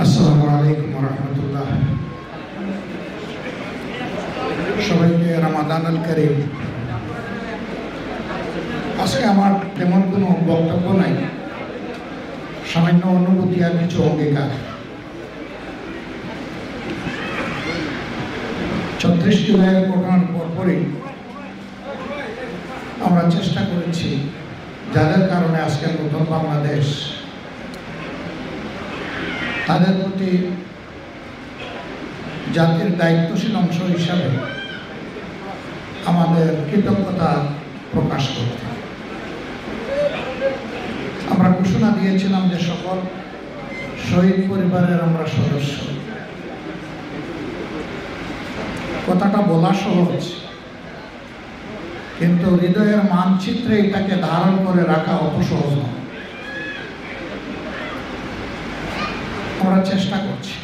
আসসালামু আলাইকুম ওয়া রাহমাতুল্লাহ। সবাইকে রমাদানুল কারীম। আজকে আমার তেমন কোনো বক্তব্য নাই, সামান্য অনুভূতি আর কিছু অঙ্গীকার। ৩৬ জুলাইয়ের ঘটনার পরপরই আমরা চেষ্টা করেছি যাদের কারণে আজকের নতুন বাংলাদেশ, তাদের প্রতি জাতির দায়িত্বশীল অংশ হিসাবে আমাদের কৃতজ্ঞতা প্রকাশ করতে। আমরা ঘোষণা দিয়েছিলাম যে সকল শহীদ পরিবারের আমরা সদস্য। কথাটা বলা সহজ, কিন্তু হৃদয়ের মানচিত্রে এটাকে ধারণ করে রাখা অত সহজ নয়। আমরা চেষ্টা করছি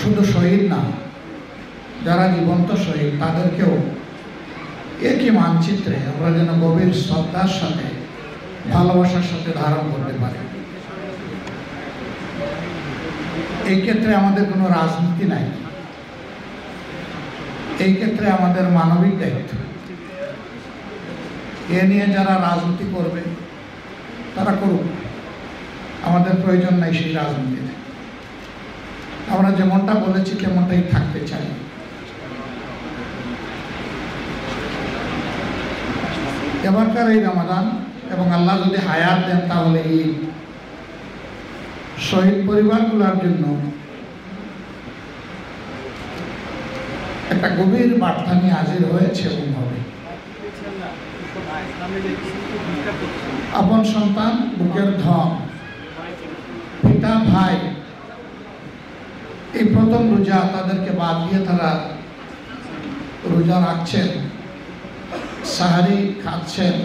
শুধু শহীদ না, যারা জীবন্ত শহীদ তাদেরকেও একই মানচিত্রে আমরা যেন গভীর শ্রদ্ধার সাথে, ভালোবাসার সাথে ধারণ করতে পারি। এই ক্ষেত্রে আমাদের কোনো রাজনীতি নাই, এই ক্ষেত্রে আমাদের মানবিক দায়িত্ব। এ নিয়ে যারা রাজনীতি করবে তারা করুক, আমাদের প্রয়োজন নাই সেই রাজনীতিতে। আমরা যেমনটা বলেছি তেমনটাই থাকতে চাই। এবারকার এই রমাদান এবং আল্লাহ যদি হায়াত দেন তাহলে এই শহীদ পরিবারগুলোর জন্য একটা গভীর বার্তা নিয়ে হাজির হয়েছে এবং হবে। আপন সন্তান, বুকের ধন, পিতা, ভাই, এই প্রথম রোজা তাদেরকে বাদ দিয়ে তারা রোজা রাখছেন, সাহারি খাচ্ছেন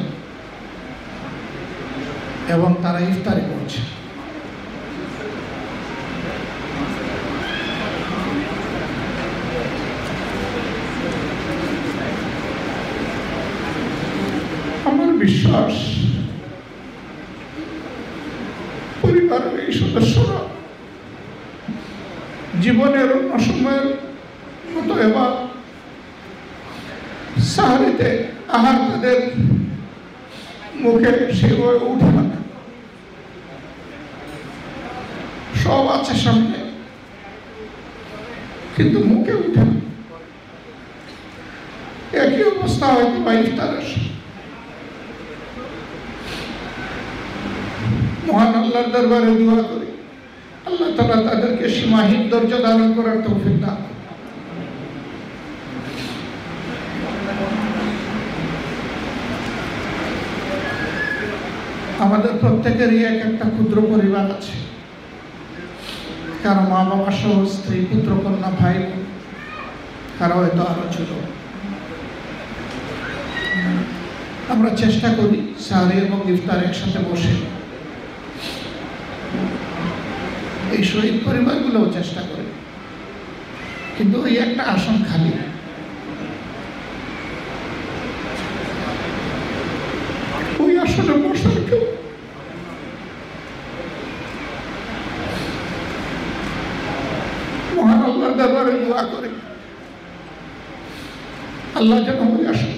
এবং তারা ইফতারি করছে। আমার বিশ্বাস পরিবারের এই সদস্যরা জীবনের অন্য সময়ের মতো এবার সাহারিতে আহার তাদের মুখে সেভাবে উঠে না। সব আছে সামনে, কিন্তু মুখে উঠে না। একই অবস্থা হয়তো বা ইফতারের। মহান আল্লাহর দরবারে দোয়া করি আল্লাহ তাআলা তাদেরকে সীমাহীন ধৈর্য ধারণ করার তৌফিক দান। আমাদের প্রত্যেকেরই এক একটা ক্ষুদ্র পরিবার আছে, কারো মা বাবা সহ স্ত্রী, পুত্র কন্যা, ভাই, কারো হয়তো আরো ছিল। আমরা চেষ্টা করি সাহারি এবং ইফতার একসাথে বসে। এই শহীদ পরিবারগুলোও চেষ্টা করে, কিন্তু ওই একটা আসন খালি। ওই আসনে বসার কেউ মহান আল্লাহর দরবারে দোয়া করে আল্লাহ যেন ওই আসন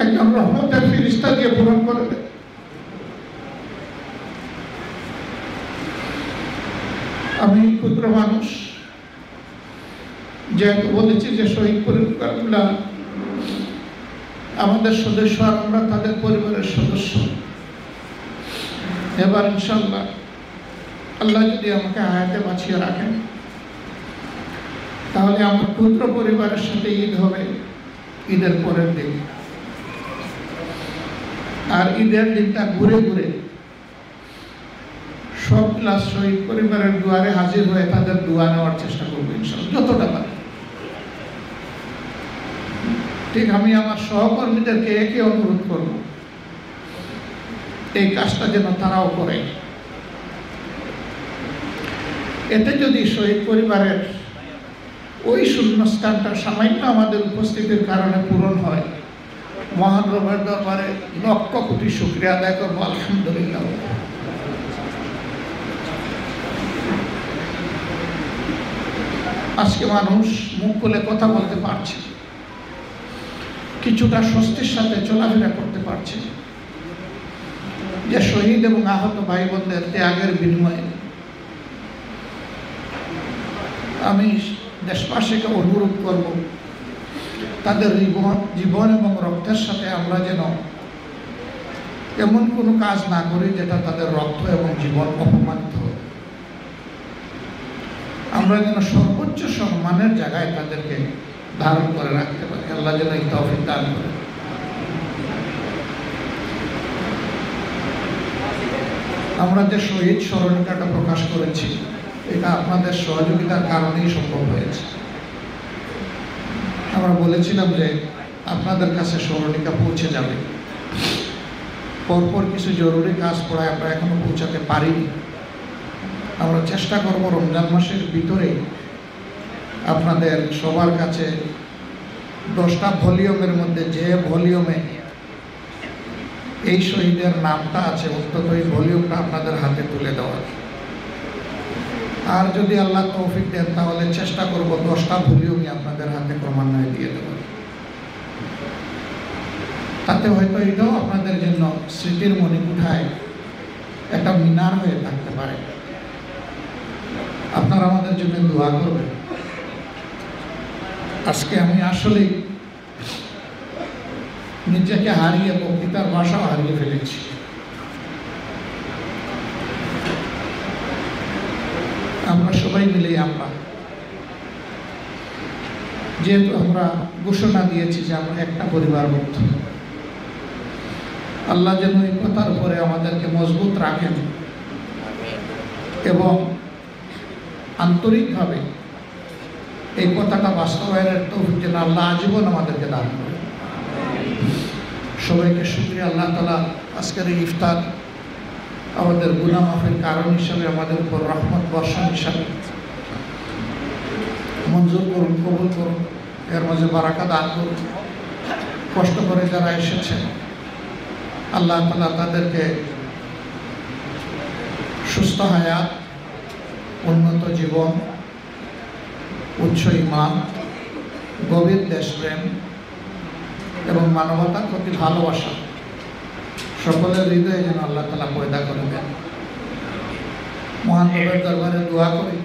একজন রহমতের ফেরেশতা দিয়ে পূরণ করে দেয়। আমি ক্ষুদ্র মানুষ, যেহেতু বলেছি যে শহীদ পরিবারগুলা আমাদের সদস্য আর আমরা তাদের পরিবারের সদস্য। এবার ইনশাআল্লাহ আল্লাহ যদি আমাকে হায়াতে বাঁচিয়ে রাখেন তাহলে আমার ক্ষুদ্র পরিবারের সাথে ঈদ হবে ঈদের পরের দিন। আর ঈদের দিনটা ঘুরে ঘুরে সবগুলা শহীদ পরিবারের দুয়ারে হাজির হয়ে তাদের দোয়া নেওয়ার চেষ্টা করবো ইনশাআল্লাহ, যতটা পারি। ঠিক আমি আমার সহকর্মীদেরকে একই অনুরোধ করব, এই কাজটা যেন তারাও করে। এতে যদি শহীদ পরিবারের ওই শূন্যস্থানটা সামান্য আমাদের উপস্থিতির কারণে পূরণ হয়, মহান রবের দরবারে লক্ষ কোটি শুকরিয়া আদায় করবো, আলহামদুলিল্লাহ। আজকে মানুষ মুখ খুলে কথা বলতে পারছে, কিছুটা স্বস্তির সাথে চলাফেরা করতে পারছে, যে শহীদ এবং আহত ভাই বোনদের ত্যাগের বিনিময়ে আমি দেশবাসীকে অনুরোধ করব, তাদের জীবন এবং রক্তের সাথে আমরা যেন এমন কোনো কাজ না করি যেটা তাদের রক্ত এবং জীবন অপমানিত হয়। আমরা যেন সর্বোচ্চ সম্মানের জায়গায় তাদেরকে ধারণ করে রাখতে পারি। আল্লাহ যেন এই তৌফিক দান করে। আমরা যে শহীদ স্মরণিকাটা প্রকাশ করেছি, এটা আপনাদের সহযোগিতার কারণেই সম্ভব হয়েছে। আমরা বলেছিলাম যে আপনাদের কাছে স্মরণিকা পৌঁছে যাবে, পরপর কিছু জরুরি কাজ পড়ায় আমরা এখনো পৌঁছাতে পারিনি। আমরা চেষ্টা করব রমজান মাসের ভিতরে আপনাদের সবার কাছে 10টা ভলিউমের মধ্যে যে ভলিউমে এই শহীদের নামটা আছে অন্তত এই ভলিউমটা আপনাদের হাতে তুলে দেওয়ার। আর যদি আল্লাহ তৌফিক দেন তাহলে চেষ্টা করব 10টা ভলিউমই আপনাদের হাতে ক্রমান্বয়ে দিয়ে দেওয়ার। তাতে হয়তো এটাও আপনাদের জন্য স্মৃতির মণিকুঠায় একটা মিনার হয়ে থাকতে পারে। আপনারা আমাদের জন্য দোয়া করবেন। আজকে আমি আসলে নিজেকে হারিয়ে বক্তৃতার ভাষাও হারিয়ে ফেলেছি। আমরা সবাই মিলে যেহেতু আমরা ঘোষণা দিয়েছি যে আমরা একটা পরিবারভুক্ত, আল্লাহ যেন এই কথার উপরে আমাদেরকে মজবুত রাখেন এবং আন্তরিকভাবে এই কথাটা বাস্তবায়নের তৌফিক যেন আল্লাহ আজীবন আমাদেরকে দান করে। সবাইকে শুকরিয়া। আল্লাহ তাআলা আজকের এই ইফতার আমাদের গুনাহ মাফের কারণ হিসাবে, আমাদের উপর রহমত বর্ষণ হিসাবে মঞ্জুর করুন, কবুল করুন, এর মাঝে বারাকা দান করুন। কষ্ট করে যারা এসেছেন আল্লাহ তাআলা তাদেরকে সুস্থ হায়াত, উন্নত জীবন, উচ্চ ঈমান, গভীর দেশপ্রেম এবং মানবতার প্রতি ভালোবাসা সকলের হৃদয়ে যেন আল্লাহ তাআলা পয়দা করে দেন। মহান রবের দরবারে দোয়া করি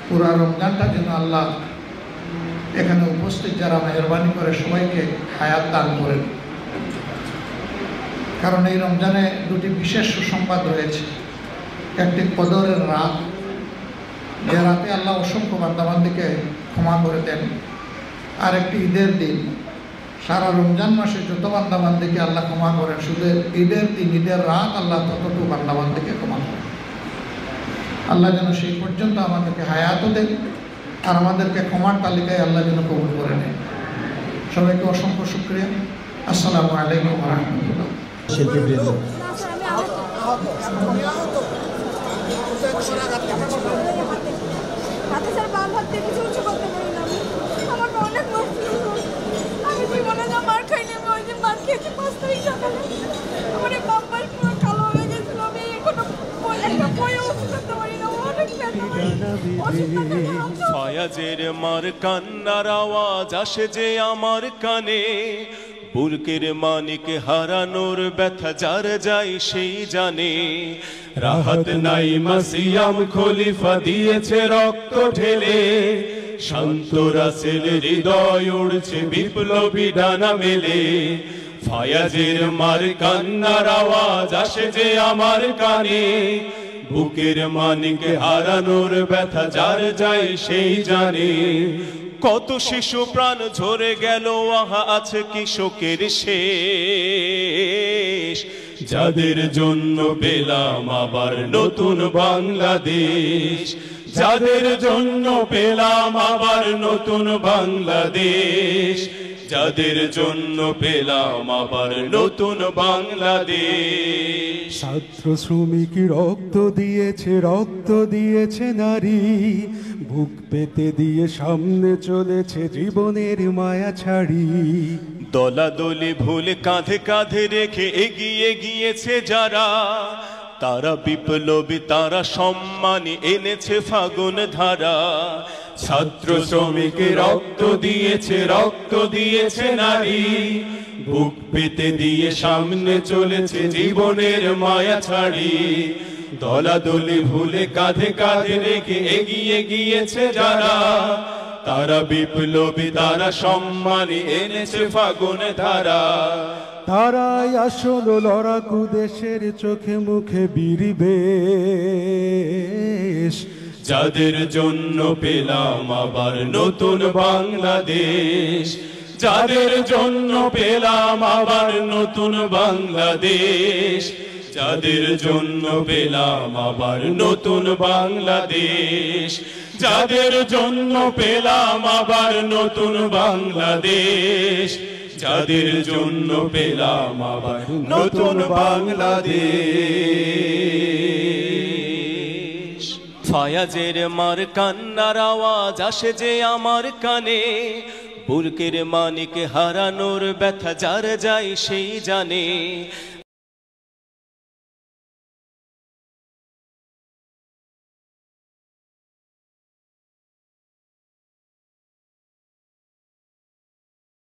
পুরা রমজানটা যেন আল্লাহ এখানে উপস্থিত যারা মেহরবানি করে সবাইকে হায়াত দান করেন। কারণ এই রমজানে দুটি বিশেষ সুসংবাদ রয়েছে। একটি কদরের রাত, যে রাতে আল্লাহ অসংখ্য বান্দাবান্দিকে ক্ষমা করে দেন, আর একটি ঈদের দিন। সারা রমজান মাসে যত বান্দাবান্দিকে আল্লাহ ক্ষমা করেন, শুধু ঈদের দিন, ঈদের রাত আল্লাহ ততটুকু বান্দাবান্দিকে ক্ষমা করেন। আল্লাহ যেন সেই পর্যন্ত আমাদেরকে হায়াতও দেন আর আমাদেরকে ক্ষমার তালিকায় আল্লাহ যেন কবুল করে নেন। সবাইকে অসংখ্য শুকরিয়া। আসসালামু আলাইকুম ওয়া রাহমাতুল্লাহ। ফায়াজের মার কান্নার আওয়াজ আসে যে আমার কানে, বুরকের মানিক হারানোর ব্যথা যার যায় সেই জানে। রাহাত নাই মাসিয়াম খলিফা দিয়েছে রক্ত ঢেলে, শান্ত রাসেল হৃদয় উড়ছে বিপ্লবী ডানা মেলে। ফায়াজের মার কান্নার আওয়াজ আসে যে আমার কানে, বুকের মানিক হারানোর ব্যথা যার যায় সেই জানে। কত শিশু প্রাণ ঝরে গেল, আহা আছে কি শোকের শেষ। যাদের জন্য পেলাম আবার নতুন বাংলাদেশ, যাদের জন্য পেলাম আবার নতুন বাংলাদেশ, যাদের জন্য পেলাম আবার নতুন বাংলাদেশ। ছাত্র শ্রমিক রক্ত দিয়েছে নারী, বুক পেতে দিয়ে সামনে চলেছে জীবনের মায়া ছাড়ি। দলাদলি ভুল কাঁধে কাঁধে রেখে এগিয়ে গিয়েছে যারা, তারা বিপ্লবী, তারা সম্মানী এনেছে ফাগুন ধারা। ছাত্র শ্রমিক রক্ত দিয়েছে নারী, বুক পেতে দিয়ে সামনে চলেছে জীবনের মায়া ছাড়ি। দলাদলি ভুলে কাঁধে কাঁধে রেখে এগিয়ে গিয়েছে যারা, তারা বিপ্লবী, তারা সম্মানী, এনেছে ফাগুনে ধারা। তারাই আসল লড়াকু, দেশের চোখে মুখে বিরিবেশ, যাদের জন্য পেলাম আবার নতুন বাংলাদেশ, যাদের জন্য পেলাম আবার নতুন বাংলাদেশ, যাদের জন্য পেলাম আবার নতুন বাংলাদেশ, যাদের জন্য পেলাম আবার নতুন বাংলাদেশ, যাদের জন্য পেলাম আবার নতুন বাংলাদেশ। ফায়াজের মার কান্নার আওয়াজ আসে যে আমার কানে, বুরকের মানিক হারানোর ব্যথা যার যায় সেই জানে।